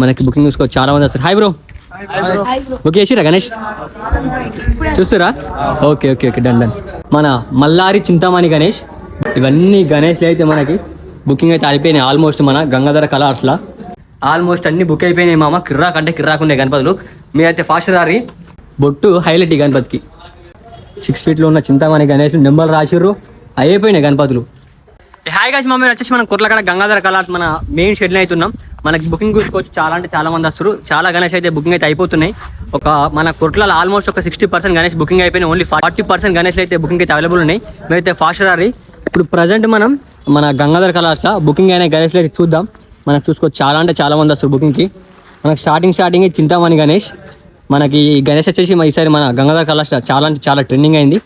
మనకి బుకింగ్ చూసుకోవచ్చు, చాలా మంది వస్తారు. హాయ్ బ్రో, బుక్ చేసిరా గణేష్? చూస్తారా? Okay okay okay, done done. మన మల్లారి చింతామణి గణేష్, ఇవన్నీ గణేష్లు అయితే మనకి బుకింగ్ అయితే అయిపోయినాయి ఆల్మోస్ట్. మన గంగాధర కలర్స్లో ఆల్మోస్ట్ అన్ని బుక్ అయిపోయినాయి మామ. కిర్రాక్ అంటే కిర్రాక్ ఉన్నాయి గణపతులు. మీరైతే ఫాస్ట్ రారి. బొట్టు హైలైట్ ఈ గణపతికి. 6 ఫీట్లో ఉన్న చింతామణి గణేష్ నెంబర్లు రాసిర్రు, అయిపోయినాయి గణపతులు. హాయ్ గాయ్స్, మమ్మీ వచ్చేసి మనం కుర్లకాడ గంగాధర కలర్స్ మన మెయిన్ షెడ్లో అవుతున్నాం. మనకి బుకింగ్ చూసుకోవచ్చు, చాలా అంటే చాలా మంది వస్తారు. చాలా గణేష్ అయితే బుకింగ్ అయితే అయిపోతున్నాయి. మన కుట్లలో ఆల్మోస్ట్ ఒక 60% గణేష్ బుకింగ్ అయిపోయినాయి. ఓన్లీ 40% గణేష్లు అయితే బుకింగ్ అయితే అవైలబుల్ ఉన్నాయి. మీరైతే ఫాస్ట్ రారి. ఇప్పుడు ప్రజెంట్ మనం మన గంగాధర కలర్స్లో బుకింగ్ అయిన గణేష్లు అయితే చూద్దాం. మనకు చూసుకోవచ్చు, చాలా అంటే చాలా మంది వస్తారు బుకింగ్కి. మనకు స్టార్టింగ్ చింతామణి గణేష్. మనకి ఈ గణేష్ వచ్చేసి ఈసారి మన గంగాధర కలర్స్ చాలా అంటే చాలా ట్రెండింగ్ అయింది.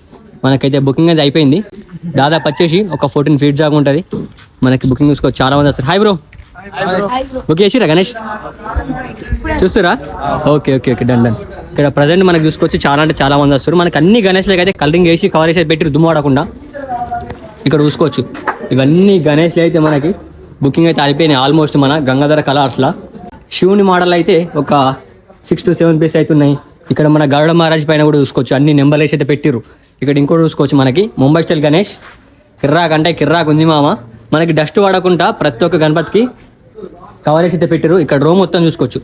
మనకైతే బుకింగ్ అయితే అయిపోయింది. దాదాపు వచ్చేసి ఒక 14 ఫీట్ దాకా ఉంటుంది. మనకి బుకింగ్ చూసుకోవచ్చు, చాలా మంది వస్తారు. హాయ్ బ్రో, బుక్ చేసిరా గణేష్? చూస్తారా? Okay okay okay, done done. ఇక్కడ ప్రజెంట్ మనకు చూసుకోవచ్చు, చాలా అంటే చాలా మంది వస్తారు. మనకి అన్ని గణేష్లకి అయితే కలరింగ్ వేసి కవర్ చేసి పెట్టి దుమ్ము పడకుండా ఇక్కడ చూసుకోవచ్చు. ఇవన్నీ గణేష్లు అయితే మనకి బుకింగ్ అయితే అయిపోయినాయి ఆల్మోస్ట్ మన గంగాధర కలర్స్లో. శివుని మోడల్ అయితే ఒక 6 to 7 పీస్ అవుతున్నాయి. ఇక్కడ మన గరుడ మహారాజ్ పైన కూడా చూసుకోవచ్చు, అన్ని నెంబర్లు వేసి అయితే పెట్టిరు. ఇక్కడ ఇంకోటి చూసుకోవచ్చు, మనకి ముంబై స్టైల్ గణేష్. కిర్రాక్ అంటే కిర్రాక్ ఉంది మామ. మనకి డస్ట్ పడకుండా ప్రతి ఒక్క గణపతికి కవర్ వేసి అయితే పెట్టిరు. ఇక్కడ రో మొత్తం చూసుకోవచ్చు,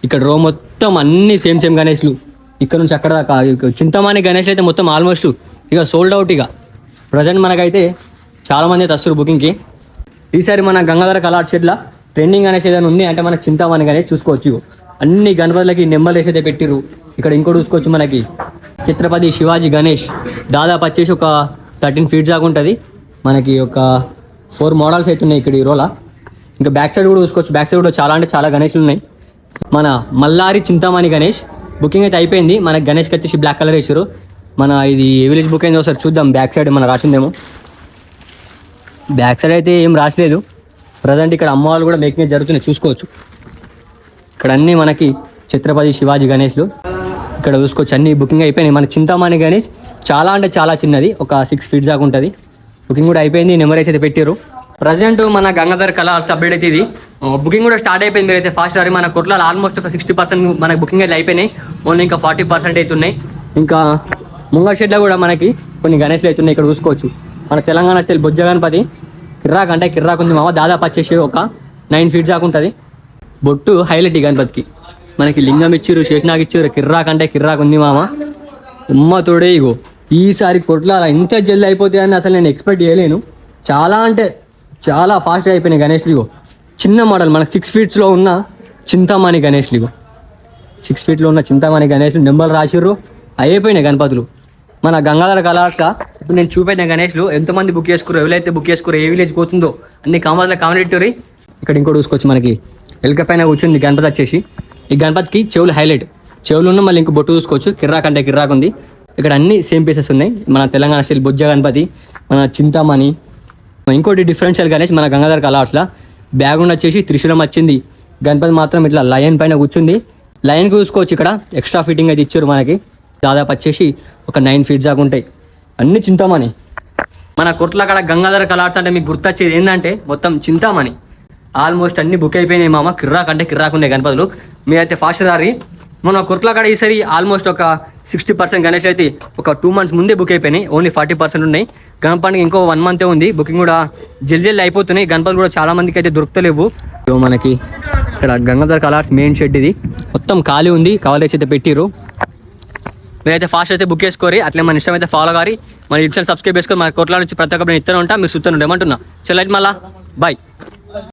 ఇక్కడ రో మొత్తం అన్ని సేమ్ గణేష్లు. ఇక్కడ నుంచి అక్కడ దాకా చింతమాని గణేష్లు అయితే మొత్తం ఆల్మోస్ట్ ఇక సోల్డ్ అవుట్. ఇక ప్రజెంట్ మనకైతే చాలా మంది అయితే వస్తారు బుకింగ్కి. ఈసారి మన గంగాధర కలర్ షెడ్లో ట్రెండింగ్ అనేసి ఏదైనా ఉంది అంటే మనకి చింతామణి గణేష్ చూసుకోవచ్చు. అన్ని గణపతులకి నెంబర్లు వేసి అయితే పెట్టిరు. ఇక్కడ ఇంకోటి చూసుకోవచ్చు, మనకి ఛత్రపతి శివాజీ గణేష్. దాదాపు వచ్చేసి ఒక 13 ఫీట్ దాకా ఉంటుంది. మనకి ఒక 4 మోడల్స్ అవుతున్నాయి ఇక్కడ ఈ రోలా. ఇంకా బ్యాక్ సైడ్ కూడా చూసుకోవచ్చు, బ్యాక్ సైడ్ కూడా చాలా అంటే చాలా గణేష్లు ఉన్నాయి. మన మల్లారి చింతామణి గణేష్ బుకింగ్ అయితే అయిపోయింది. మనకి గణేష్కి వచ్చేసి బ్లాక్ కలర్ వేసారు. మన ఇది ఏ విలేజ్ బుక్ అయిందో ఒకసారి చూద్దాం. బ్యాక్ సైడ్ మన రాసిందేమో, బ్యాక్ సైడ్ అయితే ఏం రాసలేదు. ప్రజెంట్ ఇక్కడ అమ్మవాళ్ళు కూడా మేకింగ్ జరుగుతున్నాయి, చూసుకోవచ్చు. ఇక్కడ అన్నీ మనకి ఛత్రపతి శివాజీ గణేష్లు. ఇక్కడ చూసుకోవచ్చు, అన్ని బుకింగ్ అయిపోయినాయి. మన చింతామణి గణేష్ చాలా అంటే చాలా చిన్నది, ఒక 6 ఫీట్ దాకా ఉంటుంది. బుకింగ్ కూడా అయిపోయింది, నెంబర్ అయితే పెట్టారు. ప్రజెంట్ మన గంగాధర్ కలర్స్ అప్డేట్ అయితే ఇది. బుకింగ్ కూడా స్టార్ట్ అయిపోయింది. మీరైతే ఫాస్ట్ సారి మన కొట్లలో ఆల్మోస్ట్ ఒక 60% మనకి బుకింగ్ అయితే అయిపోయినాయి. ఓన్లీ ఇంకా 40% అవుతున్నాయి. ఇంకా ముంగల్ షెడ్లో కూడా మనకి కొన్ని గణేష్లు అవుతున్నాయి. ఇక్కడ చూసుకోవచ్చు, మన తెలంగాణ స్టైల్ బొజ్జ గణపతి. కిర్రాక్ అంటే కిర్రాక్ ఉంది మామ. దాదాపు వచ్చేసి ఒక 9 ఫీట్ దాకా ఉంటుంది. బొట్టు హైలైట్ ఈ గణపతికి. మనకి లింగం ఇచ్చిర్రు, శేషనాగ్ ఇచ్చిర్రు. కిర్రాక్ అంటే కిర్రాక్ ఉంది మామ. తోడే ఇగో ఈసారి కొట్లాల ఇంత జల్దీ అయిపోతాయని అసలు నేను ఎక్స్పెక్ట్ చేయలేను. చాలా అంటే చాలా ఫాస్ట్గా అయిపోయినాయి గణేష్లు. ఇగో చిన్న మోడల్ మనకి 6 ఫీట్స్లో ఉన్న చింతామణి గణేష్లు. ఇగో 6 ఫీట్లో ఉన్న చింతామణి గణేష్లు నెంబర్లు రాసిర్రు, అయిపోయినాయి గణపతులు. మన గంగాధర కలర్స్గా ఇప్పుడు నేను చూపెట్టిన గణేష్లు ఎంతమంది బుక్ చేసుకున్నారు, ఎవరైతే బుక్ చేసుకున్నారు, ఏ విలేజ్ పోతుందో అన్ని కామెంట్స్లో కామెంట్. ఇక్కడ ఇంకోటి చూసుకోవచ్చు, మనకి ఎలుక పైన కూర్చుంది గణపతి వచ్చేసి. ఈ గణపతికి చెవులు హైలైట్, చెవులు ఉన్న మళ్ళీ ఇంకో బొట్టు చూసుకోవచ్చు. కిర్రాక్ అంటే కిర్రాక్ ఉంది. ఇక్కడ అన్ని సేమ్ పీసెస్ ఉన్నాయి. మన తెలంగాణ స్టైల్ బొజ్జ గణపతి, మన చింతామణి. ఇంకోటి డిఫరెన్షియల్ గణేష్ మన గంగాధర కలర్స్లో. బ్యాక్గ్రౌండ్ వచ్చేసి త్రిశూలం వచ్చింది. గణపతి మాత్రం ఇట్లా లయన్ పైన కూర్చుంది. లయన్ చూసుకోవచ్చు, ఇక్కడ ఎక్స్ట్రా ఫిట్టింగ్ అయితే ఇచ్చారు మనకి. దాదాపు వచ్చేసి ఒక 9 ఫీట్ దాకా ఉంటాయి. అన్ని చింతామణి. మన కొట్ల అక్కడ గంగాధర కలర్స్ అంటే మీకు గుర్తొచ్చేది ఏంటంటే మొత్తం చింతామణి. ఆల్మోస్ట్ అన్ని బుక్ అయిపోయినాయి మామ. కిర్రాక్ అంటే కిర్రాక్ ఉన్నాయి గణపతులు. మీరైతే ఫాస్ట్ రారి. మన కొట్ల కాడ ఈసారి ఆల్మోస్ట్ ఒక 60% గణేష్ అయితే ఒక 2 months ముందే బుక్ అయిపోయినాయి. ఓన్లీ 40% ఉన్నాయి. గణపతికి ఇంకో 1 month ఉంది. బుకింగ్ కూడా జల్దీ అయిపోతున్నాయి. గణపతులు కూడా చాలా మందికి అయితే దొరుకుతలేవు. మనకి ఇక్కడ గంగాధర కలర్స్ మెయిన్ షెడ్ ఇది మొత్తం ఖాళీ ఉంది. కవర్ అయితే పెట్టిరు. మీరైతే ఫాస్ట్ అయితే బుక్ చేసుకోరి. అట్లే మన ఇష్టం అయితే ఫాలో గారి. మన యూట్యూబ్ సబ్స్క్రైబ్ చేసుకొని మన కోట్ల నుంచి ప్రతి ఒక్క ఇస్తూనే ఉంటా. మీరు చూస్తూనే ఏమంటున్నా. చల్లైట్ మళ్ళా బాయ్.